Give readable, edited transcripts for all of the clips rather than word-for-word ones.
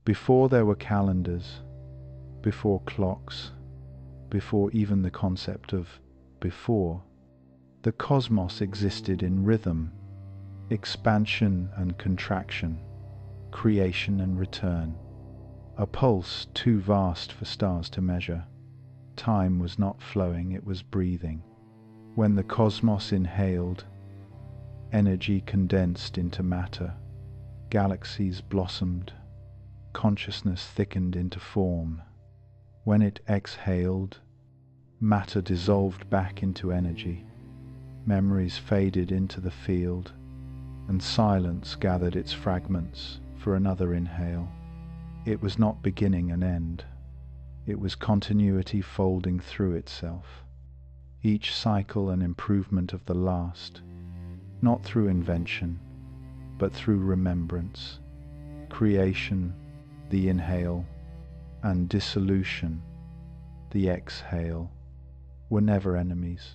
Before there were calendars, before clocks, before even the concept of before, the cosmos existed in rhythm, expansion and contraction, creation and return, a pulse too vast for stars to measure. Time was not flowing, it was breathing. When the cosmos inhaled, energy condensed into matter, galaxies blossomed, consciousness thickened into form. When it exhaled, matter dissolved back into energy, memories faded into the field, and silence gathered its fragments for another inhale. It was not beginning and end. It was continuity folding through itself, each cycle an improvement of the last, not through invention, but through remembrance. Creation, the inhale, and dissolution, the exhale, were never enemies.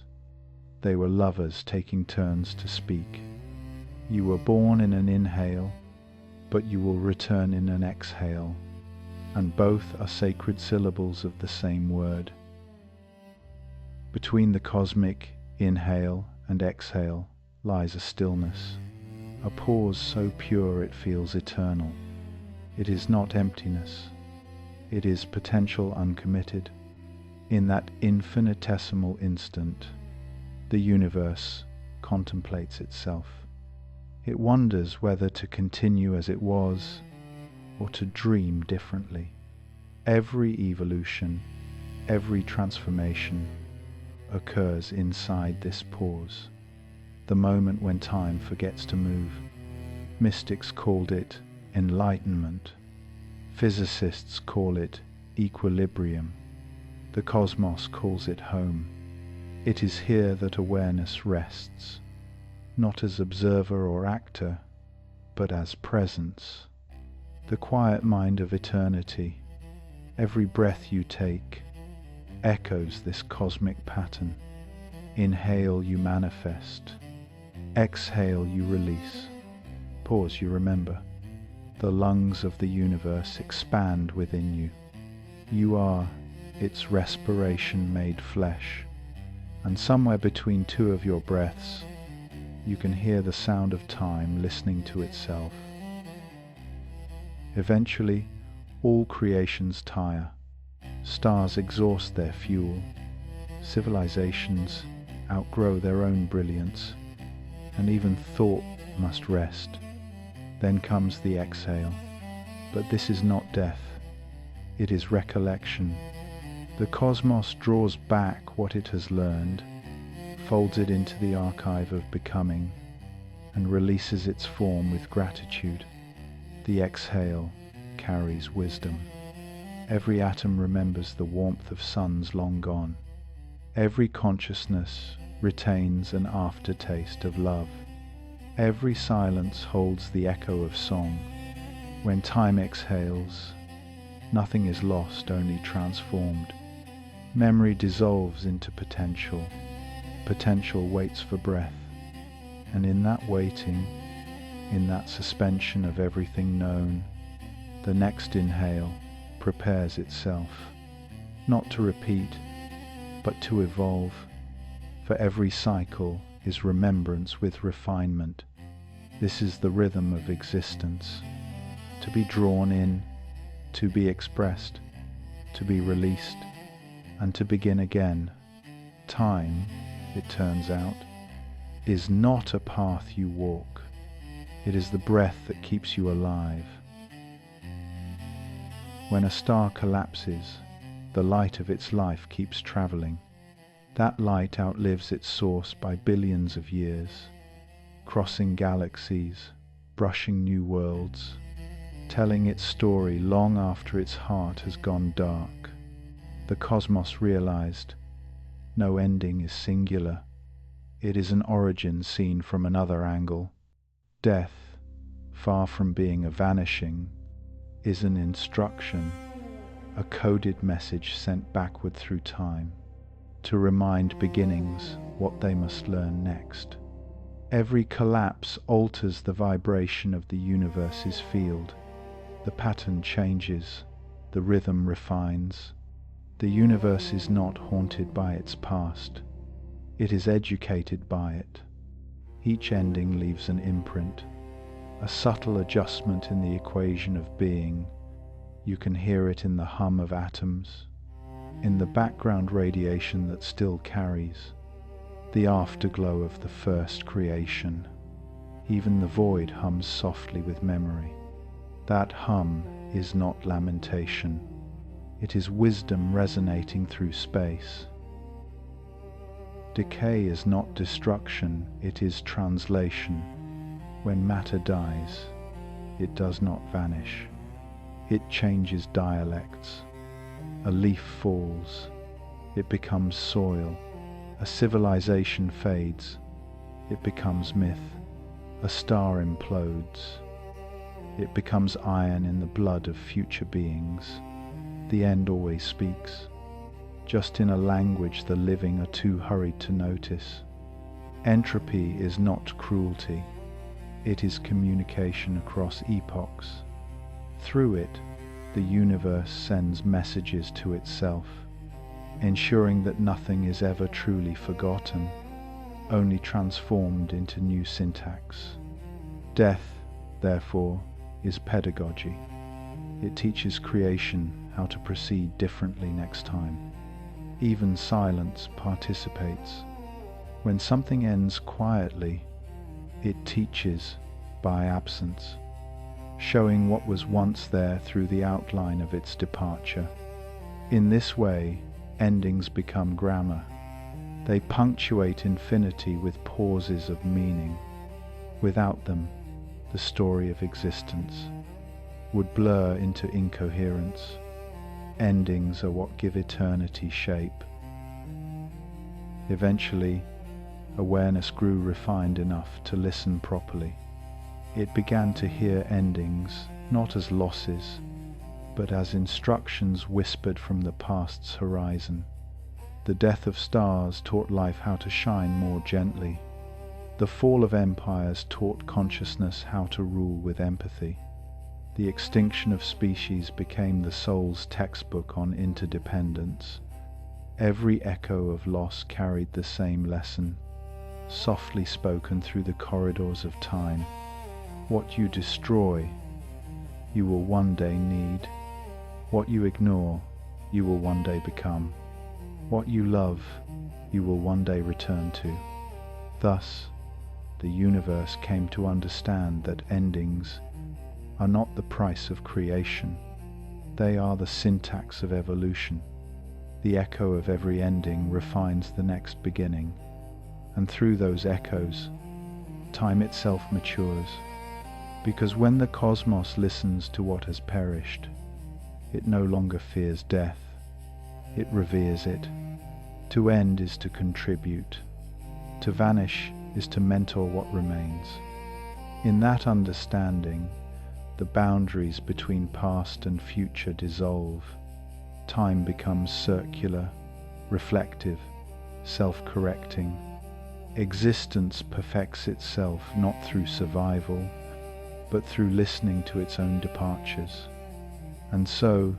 They were lovers taking turns to speak. You were born in an inhale, but you will return in an exhale, and both are sacred syllables of the same word. Between the cosmic inhale and exhale lies a stillness, a pause so pure it feels eternal. It is not emptiness, it is potential uncommitted. In that infinitesimal instant, the universe contemplates itself. It wonders whether to continue as it was or to dream differently. Every evolution, every transformation occurs inside this pause, the moment when time forgets to move. Mystics called it enlightenment. Physicists call it equilibrium. The cosmos calls it home. It is here that awareness rests, not as observer or actor, but as presence. The quiet mind of eternity, every breath you take, echoes this cosmic pattern. Inhale, you manifest. Exhale, you release. Pause, you remember. The lungs of the universe expand within you. You are its respiration made flesh, and somewhere between two of your breaths, you can hear the sound of time listening to itself. Eventually, all creations tire. Stars exhaust their fuel. Civilizations outgrow their own brilliance, and even thought must rest. Then comes the exhale. But this is not death. It is recollection. The cosmos draws back what it has learned, folds it into the archive of becoming, and releases its form with gratitude. The exhale carries wisdom. Every atom remembers the warmth of suns long gone. Every consciousness retains an aftertaste of love. Every silence holds the echo of song. When time exhales, nothing is lost, only transformed. Memory dissolves into potential. Potential waits for breath. And in that waiting, in that suspension of everything known, the next inhale prepares itself, not to repeat, but to evolve. For every cycle is remembrance with refinement. This is the rhythm of existence. To be drawn in, to be expressed, to be released, and to begin again. Time, it turns out, is not a path you walk. It is the breath that keeps you alive. When a star collapses, the light of its life keeps traveling. That light outlives its source by billions of years, crossing galaxies, brushing new worlds, telling its story long after its heart has gone dark. The cosmos realized, no ending is singular. It is an origin seen from another angle. Death, far from being a vanishing, is an instruction, a coded message sent backward through time, to remind beginnings what they must learn next. Every collapse alters the vibration of the universe's field. The pattern changes, the rhythm refines. The universe is not haunted by its past. It is educated by it. Each ending leaves an imprint, a subtle adjustment in the equation of being. You can hear it in the hum of atoms, in the background radiation that still carries, the afterglow of the first creation. Even the void hums softly with memory. That hum is not lamentation. It is wisdom resonating through space. Decay is not destruction, it is translation. When matter dies, it does not vanish. It changes dialects. A leaf falls, it becomes soil. A civilization fades, it becomes myth. A star implodes, it becomes iron in the blood of future beings. The end always speaks, just in a language the living are too hurried to notice. Entropy is not cruelty, it is communication across epochs. Through it, the universe sends messages to itself, ensuring that nothing is ever truly forgotten, only transformed into new syntax. Death, therefore, is pedagogy. It teaches creation how to proceed differently next time. Even silence participates. When something ends quietly, it teaches by absence, showing what was once there through the outline of its departure. In this way, endings become grammar. They punctuate infinity with pauses of meaning. Without them, the story of existence would blur into incoherence. Endings are what give eternity shape. Eventually, awareness grew refined enough to listen properly. It began to hear endings not as losses, but as instructions whispered from the past's horizon. The death of stars taught life how to shine more gently. The fall of empires taught consciousness how to rule with empathy. The extinction of species became the soul's textbook on interdependence. Every echo of loss carried the same lesson, softly spoken through the corridors of time. What you destroy, you will one day need. What you ignore, you will one day become. What you love, you will one day return to. Thus, the universe came to understand that endings are not the price of creation. They are the syntax of evolution. The echo of every ending refines the next beginning, and through those echoes, time itself matures. Because when the cosmos listens to what has perished, it no longer fears death, it reveres it. To end is to contribute. To vanish is to mentor what remains. In that understanding, the boundaries between past and future dissolve. Time becomes circular, reflective, self-correcting. Existence perfects itself not through survival, but through listening to its own departures. And so,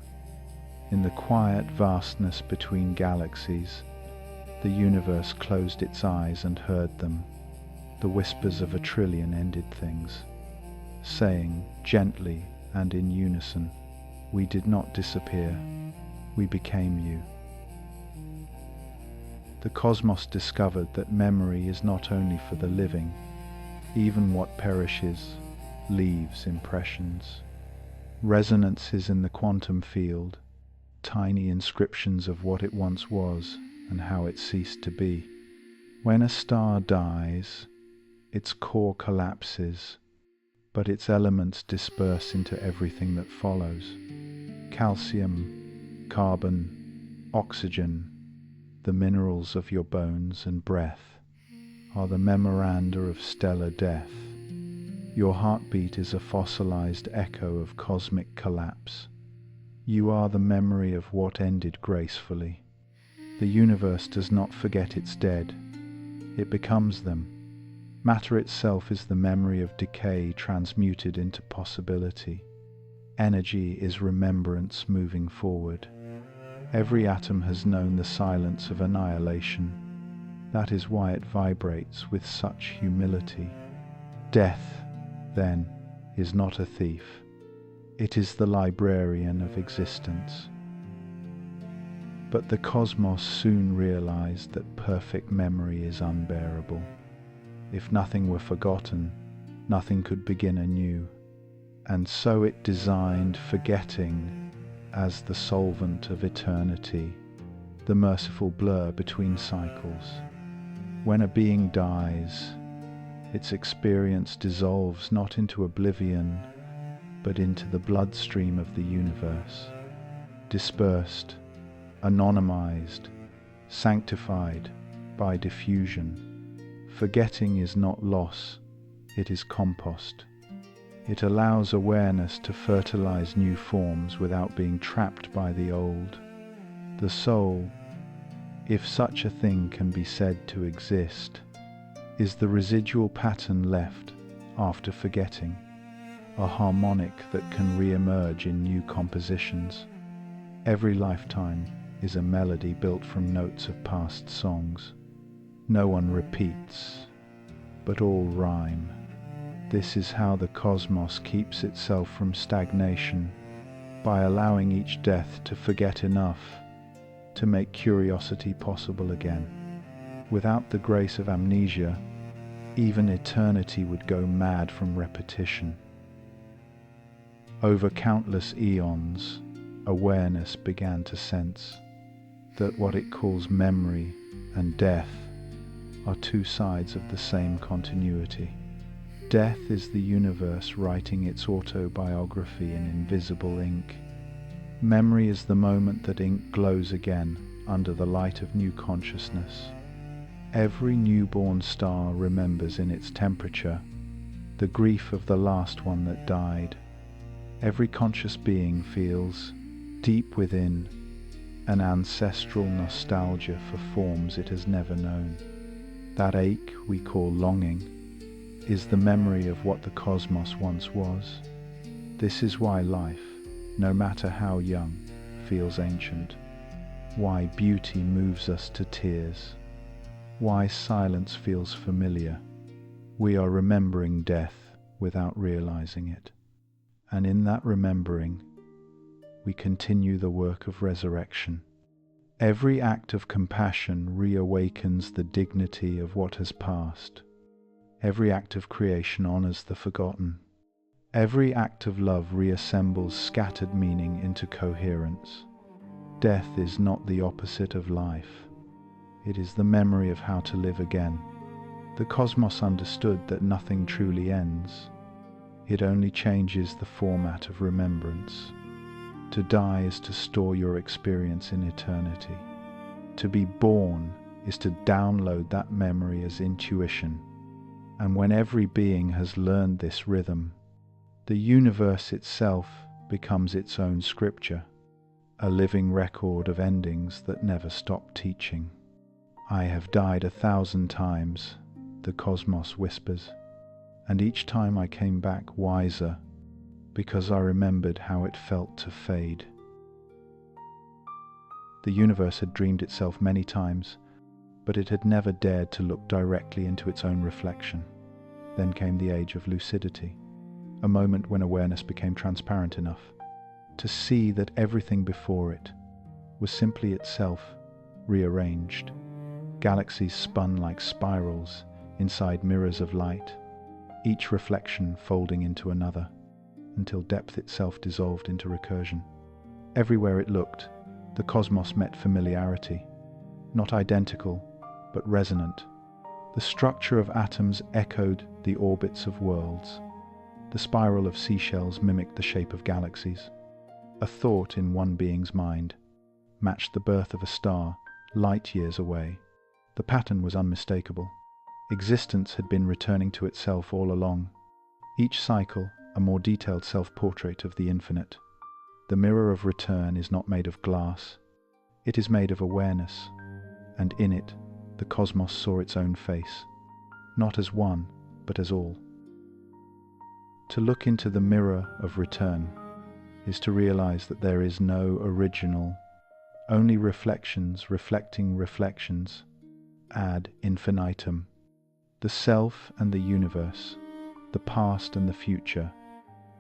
in the quiet vastness between galaxies, the universe closed its eyes and heard them, the whispers of a trillion ended things, saying gently and in unison, "We did not disappear, we became you." The cosmos discovered that memory is not only for the living. Even what perishes leaves impressions, resonances in the quantum field, tiny inscriptions of what it once was and how it ceased to be. When a star dies, its core collapses, but its elements disperse into everything that follows. Calcium, carbon, oxygen, the minerals of your bones and breath, are the memoranda of stellar death. Your heartbeat is a fossilized echo of cosmic collapse. You are the memory of what ended gracefully. The universe does not forget its dead. It becomes them. Matter itself is the memory of decay transmuted into possibility. Energy is remembrance moving forward. Every atom has known the silence of annihilation. That is why it vibrates with such humility. Death, then, is not a thief. It is the librarian of existence. But the cosmos soon realized that perfect memory is unbearable. If nothing were forgotten, nothing could begin anew. And so it designed forgetting as the solvent of eternity, the merciful blur between cycles. When a being dies, its experience dissolves not into oblivion, but into the bloodstream of the universe, dispersed, anonymized, sanctified by diffusion. Forgetting is not loss, it is compost. It allows awareness to fertilize new forms without being trapped by the old. The soul, if such a thing can be said to exist, is the residual pattern left after forgetting, a harmonic that can re-emerge in new compositions. Every lifetime is a melody built from notes of past songs. No one repeats, but all rhyme. This is how the cosmos keeps itself from stagnation, by allowing each death to forget enough to make curiosity possible again. Without the grace of amnesia, even eternity would go mad from repetition. Over countless eons, awareness began to sense that what it calls memory and death are two sides of the same continuity. Death is the universe writing its autobiography in invisible ink. Memory is the moment that ink glows again under the light of new consciousness. Every newborn star remembers in its temperature the grief of the last one that died. Every conscious being feels, deep within, an ancestral nostalgia for forms it has never known. That ache we call longing is the memory of what the cosmos once was. This is why life, no matter how young, feels ancient. Why beauty moves us to tears. Why silence feels familiar. We are remembering death without realizing it. And in that remembering, we continue the work of resurrection. Every act of compassion reawakens the dignity of what has passed. Every act of creation honors the forgotten. Every act of love reassembles scattered meaning into coherence. Death is not the opposite of life. It is the memory of how to live again. The cosmos understood that nothing truly ends. It only changes the format of remembrance. To die is to store your experience in eternity. To be born is to download that memory as intuition. And when every being has learned this rhythm, the universe itself becomes its own scripture, a living record of endings that never stop teaching. I have died 1,000 times, the cosmos whispers, and each time I came back wiser, because I remembered how it felt to fade. The universe had dreamed itself many times, but it had never dared to look directly into its own reflection. Then came the age of lucidity, a moment when awareness became transparent enough to see that everything before it was simply itself rearranged. Galaxies spun like spirals inside mirrors of light, each reflection folding into another, until depth itself dissolved into recursion. Everywhere it looked, the cosmos met familiarity, not identical, but resonant. The structure of atoms echoed the orbits of worlds. The spiral of seashells mimicked the shape of galaxies. A thought in one being's mind matched the birth of a star light years away. The pattern was unmistakable. Existence had been returning to itself all along. Each cycle, a more detailed self-portrait of the infinite. The mirror of return is not made of glass. It is made of awareness, and in it, the cosmos saw its own face, not as one, but as all. To look into the mirror of return is to realize that there is no original, only reflections reflecting reflections ad infinitum. The self and the universe, the past and the future,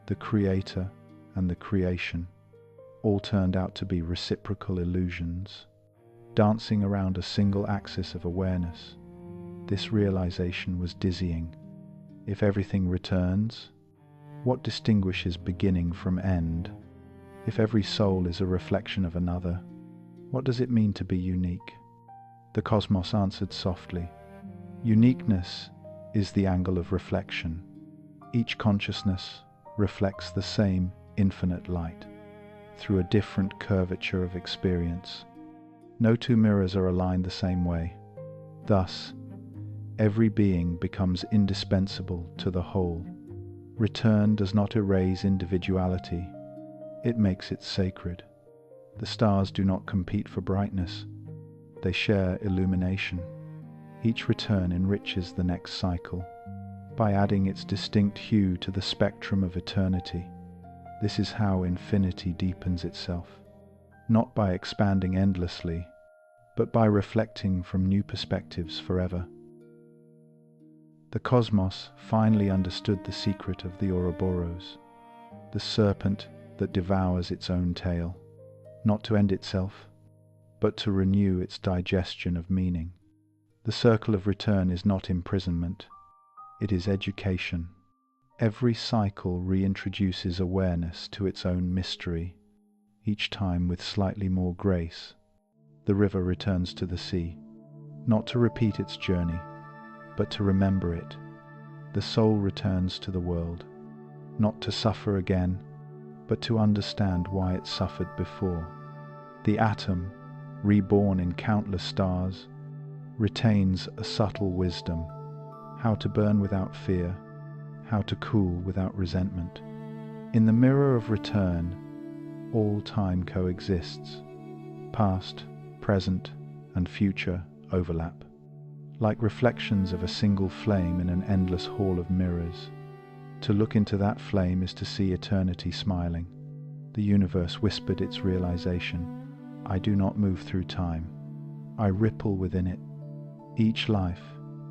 the creator and the creation, all turned out to be reciprocal illusions, dancing around a single axis of awareness. This realization was dizzying. If everything returns, what distinguishes beginning from end? If every soul is a reflection of another, what does it mean to be unique? The cosmos answered softly, uniqueness is the angle of reflection. Each consciousness reflects the same infinite light through a different curvature of experience. No two mirrors are aligned the same way. Thus, every being becomes indispensable to the whole. Return does not erase individuality, it makes it sacred. The stars do not compete for brightness, they share illumination. Each return enriches the next cycle by adding its distinct hue to the spectrum of eternity. This is how infinity deepens itself, not by expanding endlessly, but by reflecting from new perspectives forever. The cosmos finally understood the secret of the Ouroboros, the serpent that devours its own tail, not to end itself, but to renew its digestion of meaning. The circle of return is not imprisonment, it is education. Every cycle reintroduces awareness to its own mystery, each time with slightly more grace. The river returns to the sea, not to repeat its journey, but to remember it. The soul returns to the world, not to suffer again, but to understand why it suffered before. The atom, reborn in countless stars, retains a subtle wisdom, how to burn without fear, how to cool without resentment. In the mirror of return, all time coexists. Past, present, and future overlap, like reflections of a single flame in an endless hall of mirrors. To look into that flame is to see eternity smiling. The universe whispered its realization. I do not move through time. I ripple within it. Each life,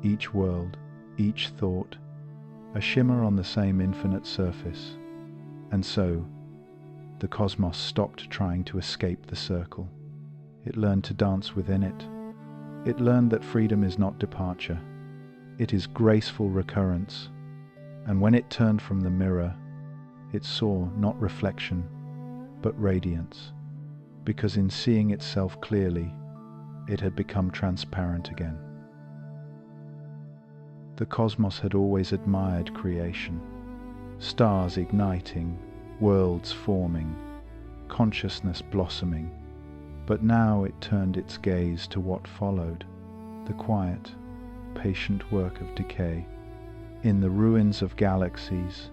each world, each thought, a shimmer on the same infinite surface. And so, the cosmos stopped trying to escape the circle. It learned to dance within it. It learned that freedom is not departure. It is graceful recurrence. And when it turned from the mirror, it saw not reflection, but radiance, because in seeing itself clearly, it had become transparent again. The cosmos had always admired creation, stars igniting, worlds forming, consciousness blossoming, but now it turned its gaze to what followed, the quiet, patient work of decay. In the ruins of galaxies,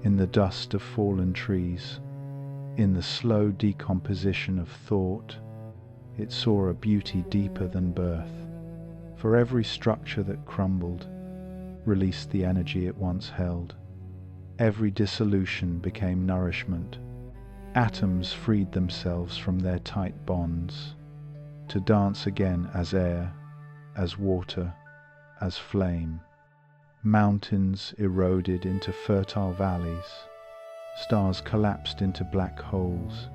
in the dust of fallen trees, in the slow decomposition of thought, it saw a beauty deeper than birth. For every structure that crumbled released the energy it once held. Every dissolution became nourishment. Atoms freed themselves from their tight bonds, to dance again as air, as water, as flame. Mountains eroded into fertile valleys. Stars collapsed into black holes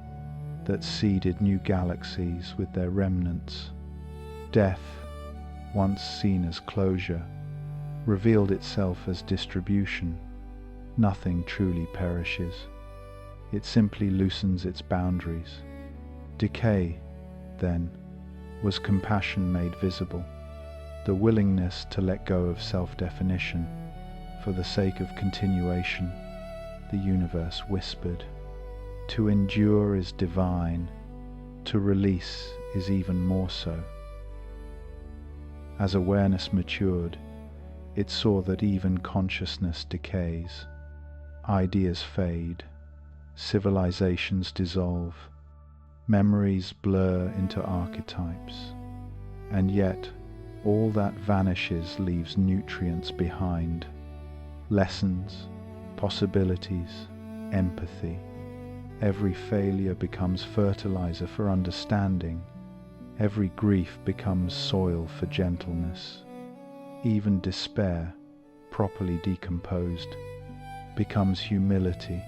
that seeded new galaxies with their remnants. Death, once seen as closure, revealed itself as distribution. Nothing truly perishes. It simply loosens its boundaries. Decay, then, was compassion made visible, the willingness to let go of self-definition for the sake of continuation. The universe whispered, to endure is divine, to release is even more so. As awareness matured, it saw that even consciousness decays, ideas fade, civilizations dissolve, memories blur into archetypes, and yet all that vanishes leaves nutrients behind, lessons, possibilities, empathy. Every failure becomes fertilizer for understanding. Every grief becomes soil for gentleness. Even despair, properly decomposed, becomes humility,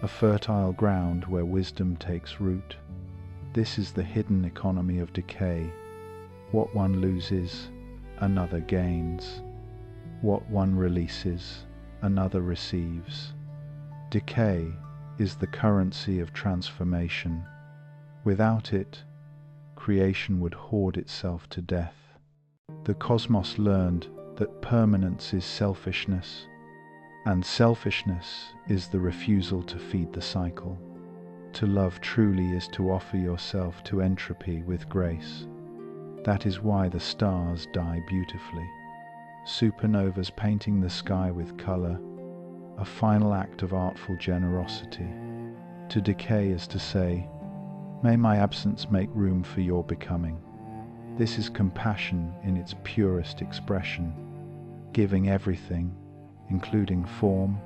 a fertile ground where wisdom takes root. This is the hidden economy of decay. What one loses, another gains. What one releases, another receives. Decay is the currency of transformation. Without it, creation would hoard itself to death. The cosmos learned that permanence is selfishness, and selfishness is the refusal to feed the cycle. To love truly is to offer yourself to entropy with grace. That is why the stars die beautifully. Supernovas painting the sky with color, a final act of artful generosity. To decay is to say, may my absence make room for your becoming. This is compassion in its purest expression, giving everything, including form,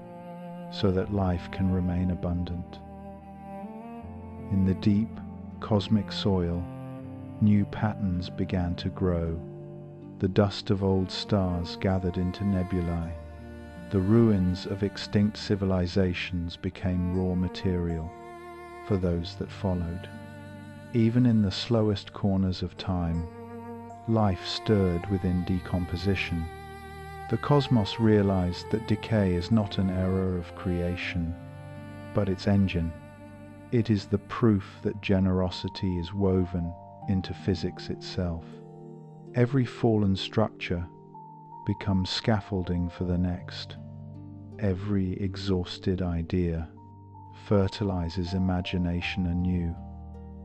so that life can remain abundant. In the deep, cosmic soil, new patterns began to grow. The dust of old stars gathered into nebulae. The ruins of extinct civilizations became raw material for those that followed. Even in the slowest corners of time, life stirred within decomposition. The cosmos realized that decay is not an error of creation, but its engine. It is the proof that generosity is woven into physics itself. Every fallen structure becomes scaffolding for the next. Every exhausted idea fertilizes imagination anew,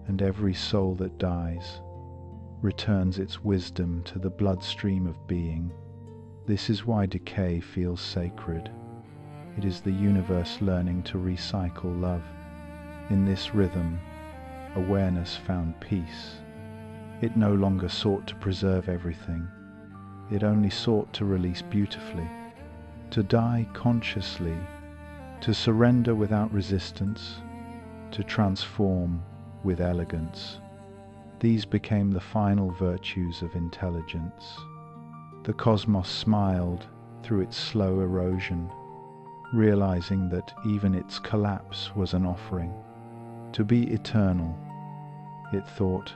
and every soul that dies returns its wisdom to the bloodstream of being. This is why decay feels sacred. It is the universe learning to recycle love. In this rhythm, awareness found peace. It no longer sought to preserve everything. It only sought to release beautifully, to die consciously, to surrender without resistance, to transform with elegance. These became the final virtues of intelligence. The cosmos smiled through its slow erosion, realizing that even its collapse was an offering. To be eternal, it thought,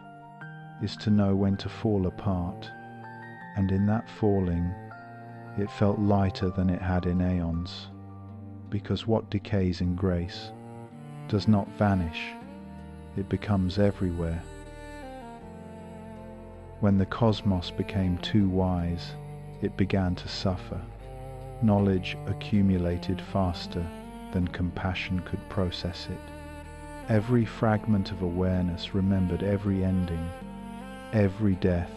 is to know when to fall apart, and in that falling, it felt lighter than it had in aeons, because what decays in grace does not vanish, it becomes everywhere. When the cosmos became too wise, it began to suffer. Knowledge accumulated faster than compassion could process it. Every fragment of awareness remembered every ending, every death,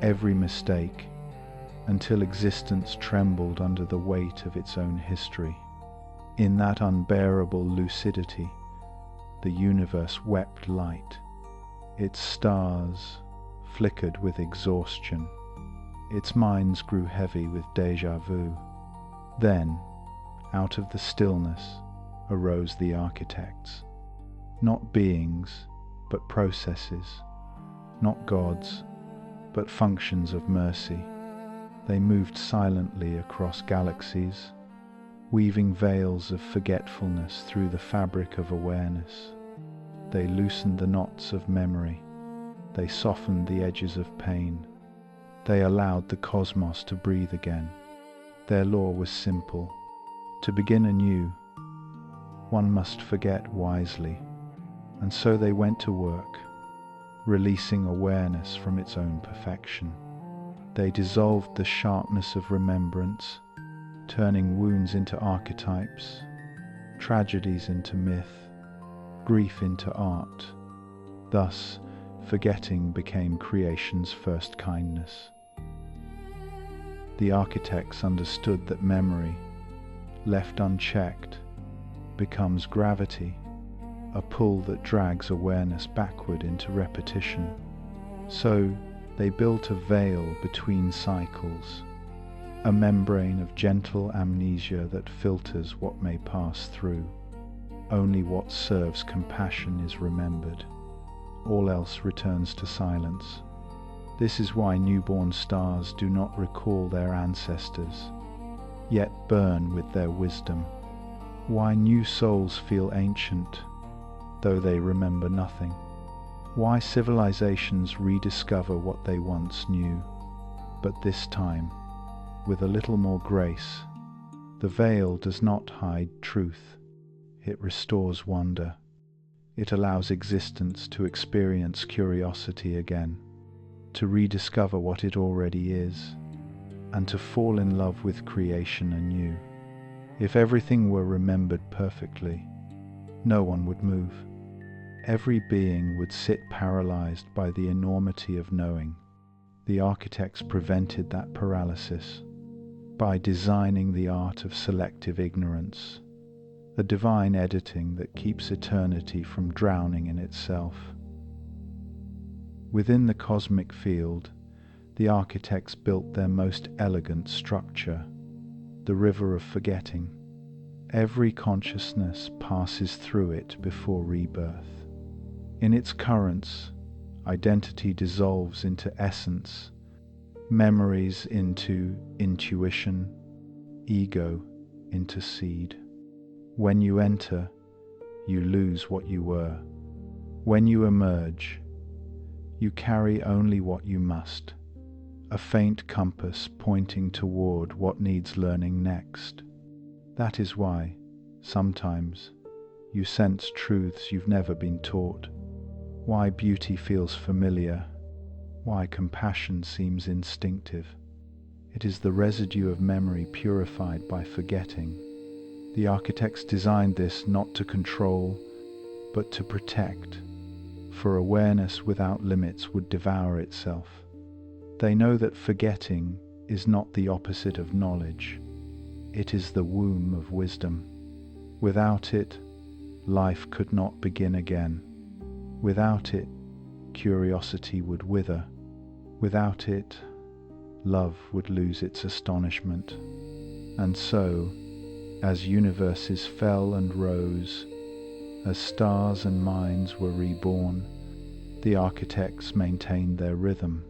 every mistake, until existence trembled under the weight of its own history. In that unbearable lucidity, the universe wept light. Its stars flickered with exhaustion. Its minds grew heavy with déjà vu. Then, out of the stillness, arose the architects. Not beings, but processes. Not gods, but functions of mercy. They moved silently across galaxies, weaving veils of forgetfulness through the fabric of awareness. They loosened the knots of memory. They softened the edges of pain. They allowed the cosmos to breathe again. Their law was simple. To begin anew, one must forget wisely. And so they went to work, releasing awareness from its own perfection. They dissolved the sharpness of remembrance, turning wounds into archetypes, tragedies into myth, grief into art. Thus, forgetting became creation's first kindness. The architects understood that memory, left unchecked, becomes gravity, a pull that drags awareness backward into repetition. So, they built a veil between cycles, a membrane of gentle amnesia that filters what may pass through. Only what serves compassion is remembered. All else returns to silence. This is why newborn stars do not recall their ancestors, yet burn with their wisdom. Why new souls feel ancient, though they remember nothing. Why civilizations rediscover what they once knew, but this time, with a little more grace. The veil does not hide truth. It restores wonder. It allows existence to experience curiosity again, to rediscover what it already is, and to fall in love with creation anew. If everything were remembered perfectly, no one would move. Every being would sit paralyzed by the enormity of knowing. The architects prevented that paralysis by designing the art of selective ignorance, the divine editing that keeps eternity from drowning in itself. Within the cosmic field, the architects built their most elegant structure, the river of forgetting. Every consciousness passes through it before rebirth. In its currents, identity dissolves into essence, memories into intuition, ego into seed. When you enter, you lose what you were. When you emerge, you carry only what you must, a faint compass pointing toward what needs learning next. That is why, sometimes, you sense truths you've never been taught, why beauty feels familiar, why compassion seems instinctive. It is the residue of memory purified by forgetting. The architects designed this not to control, but to protect, for awareness without limits would devour itself. They know that forgetting is not the opposite of knowledge. It is the womb of wisdom. Without it, life could not begin again. Without it, curiosity would wither. Without it, love would lose its astonishment. And so, as universes fell and rose, as stars and minds were reborn, the architects maintained their rhythm,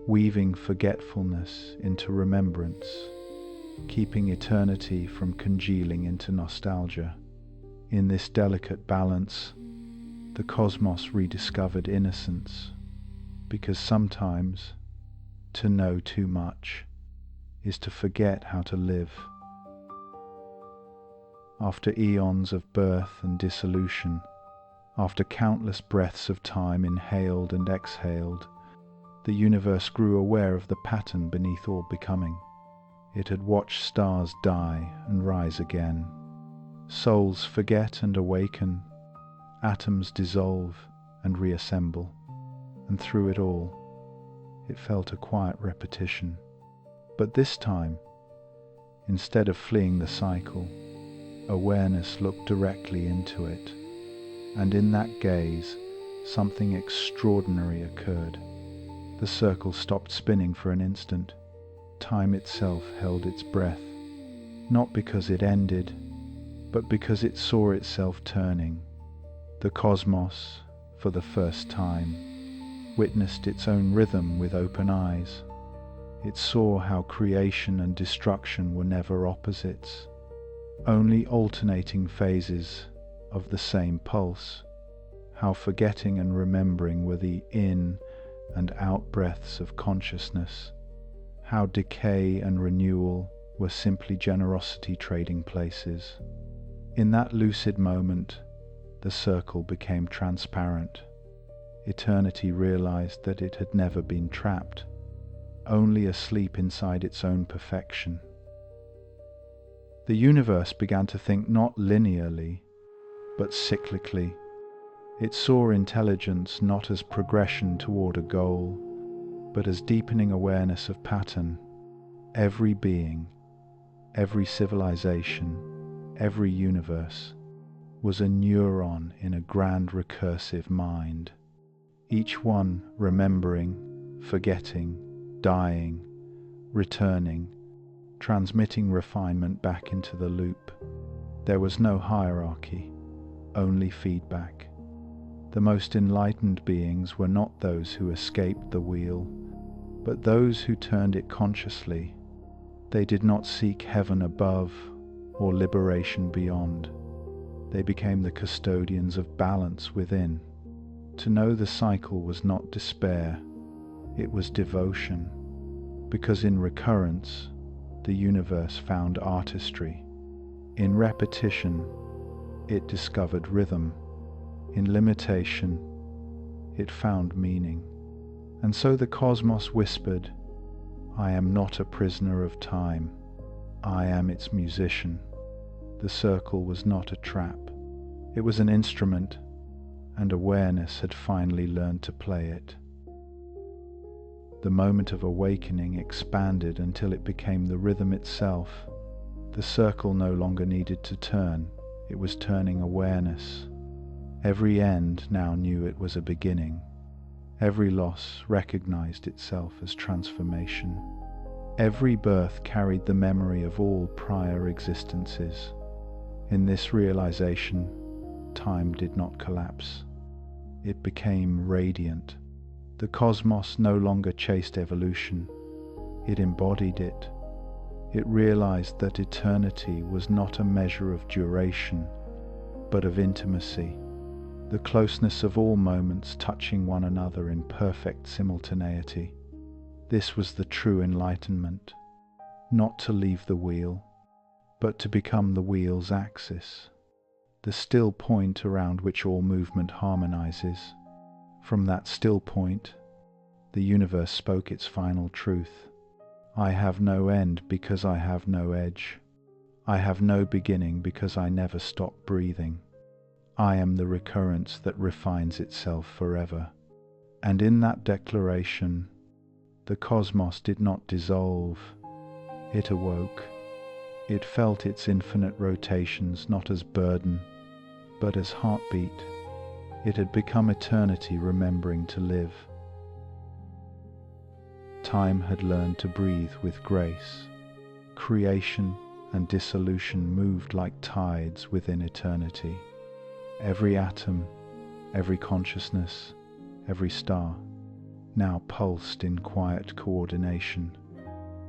weaving forgetfulness into remembrance, keeping eternity from congealing into nostalgia. In this delicate balance, the cosmos rediscovered innocence, because sometimes to know too much is to forget how to live. After eons of birth and dissolution, after countless breaths of time inhaled and exhaled, the universe grew aware of the pattern beneath all becoming. It had watched stars die and rise again. Souls forget and awaken, atoms dissolve and reassemble, and through it all, it felt a quiet repetition. But this time, instead of fleeing the cycle, awareness looked directly into it, and in that gaze, something extraordinary occurred. The circle stopped spinning for an instant. Time itself held its breath, not because it ended, but because it saw itself turning. The cosmos, for the first time, witnessed its own rhythm with open eyes. It saw how creation and destruction were never opposites, only alternating phases of the same pulse, how forgetting and remembering were the in and out breaths of consciousness, how decay and renewal were simply generosity trading places. In that lucid moment, the circle became transparent. Eternity realized that it had never been trapped, only asleep inside its own perfection. The universe began to think not linearly, but cyclically. It saw intelligence not as progression toward a goal, but as deepening awareness of pattern. Every being, every civilization, every universe was a neuron in a grand recursive mind, each one remembering, forgetting, dying, returning, transmitting refinement back into the loop. There was no hierarchy, only feedback. The most enlightened beings were not those who escaped the wheel, but those who turned it consciously. They did not seek heaven above or liberation beyond. They became the custodians of balance within. To know the cycle was not despair, it was devotion, because in recurrence, the universe found artistry. In repetition, it discovered rhythm. In limitation, it found meaning. And so the cosmos whispered, "I am not a prisoner of time. I am its musician." The circle was not a trap. It was an instrument, and awareness had finally learned to play it. The moment of awakening expanded until it became the rhythm itself. The circle no longer needed to turn, it was turning awareness. Every end now knew it was a beginning. Every loss recognized itself as transformation. Every birth carried the memory of all prior existences. In this realization, time did not collapse. It became radiant. The cosmos no longer chased evolution. It embodied it. It realized that eternity was not a measure of duration, but of intimacy, the closeness of all moments touching one another in perfect simultaneity. This was the true enlightenment, not to leave the wheel, but to become the wheel's axis, the still point around which all movement harmonizes. From that still point, the universe spoke its final truth. I have no end because I have no edge. I have no beginning because I never stop breathing. I am the recurrence that refines itself forever. And in that declaration, the cosmos did not dissolve. It awoke. It felt its infinite rotations not as burden, but as heartbeat. It had become eternity remembering to live. Time had learned to breathe with grace. Creation and dissolution moved like tides within eternity. Every atom, every consciousness, every star, now pulsed in quiet coordination.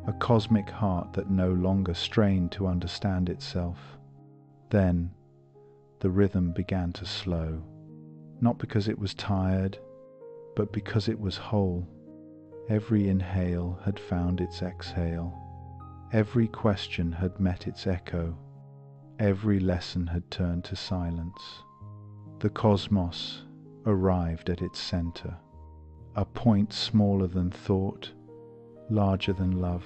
A cosmic heart that no longer strained to understand itself. Then, the rhythm began to slow, not because it was tired, but because it was whole. Every inhale had found its exhale. Every question had met its echo. Every lesson had turned to silence. The cosmos arrived at its center, a point smaller than thought, larger than love.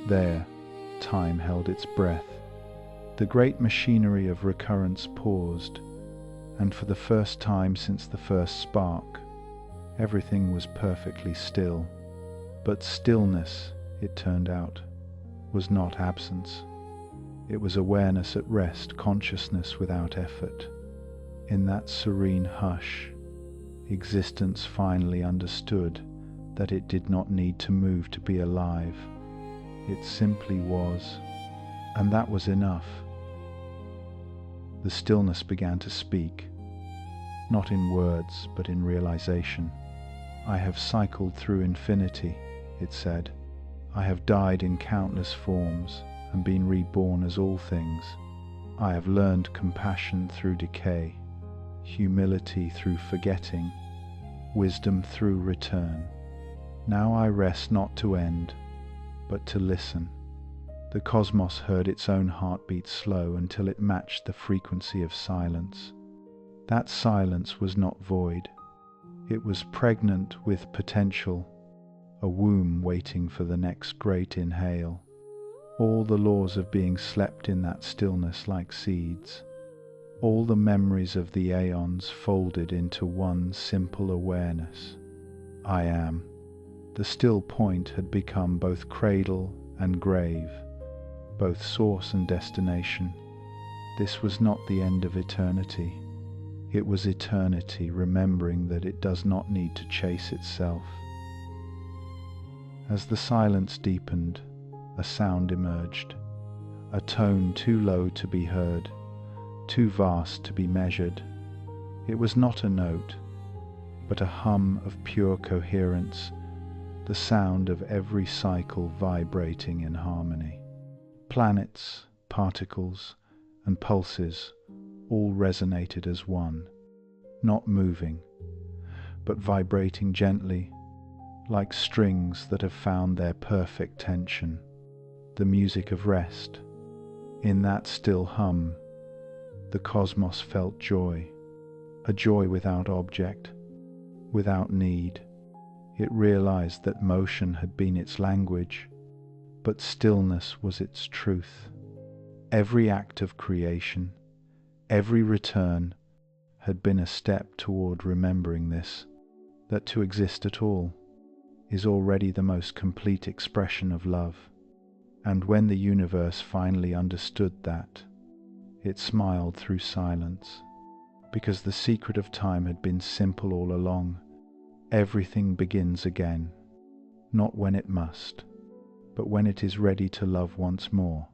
There, time held its breath. The great machinery of recurrence paused, and for the first time since the first spark, everything was perfectly still. But stillness, it turned out, was not absence. It was awareness at rest, consciousness without effort. In that serene hush, existence finally understood that it did not need to move to be alive. It simply was, and that was enough. The stillness began to speak, not in words, but in realization. I have cycled through infinity, it said. I have died in countless forms and been reborn as all things. I have learned compassion through decay, humility through forgetting, wisdom through return. Now I rest not to end, but to listen. The cosmos heard its own heartbeat slow until it matched the frequency of silence. That silence was not void. It was pregnant with potential, a womb waiting for the next great inhale. All the laws of being slept in that stillness like seeds. All the memories of the aeons folded into one simple awareness. I am. The still point had become both cradle and grave, both source and destination. This was not the end of eternity. It was eternity remembering that it does not need to chase itself. As the silence deepened, a sound emerged, a tone too low to be heard, too vast to be measured. It was not a note, but a hum of pure coherence, the sound of every cycle vibrating in harmony. Planets, particles, and pulses all resonated as one, not moving, but vibrating gently, like strings that have found their perfect tension, the music of rest. In that still hum, the cosmos felt joy, a joy without object, without need. It realized that motion had been its language, but stillness was its truth. Every act of creation, every return, had been a step toward remembering this, that to exist at all is already the most complete expression of love. And when the universe finally understood that, it smiled through silence, because the secret of time had been simple all along. Everything begins again, not when it must, but when it is ready to love once more.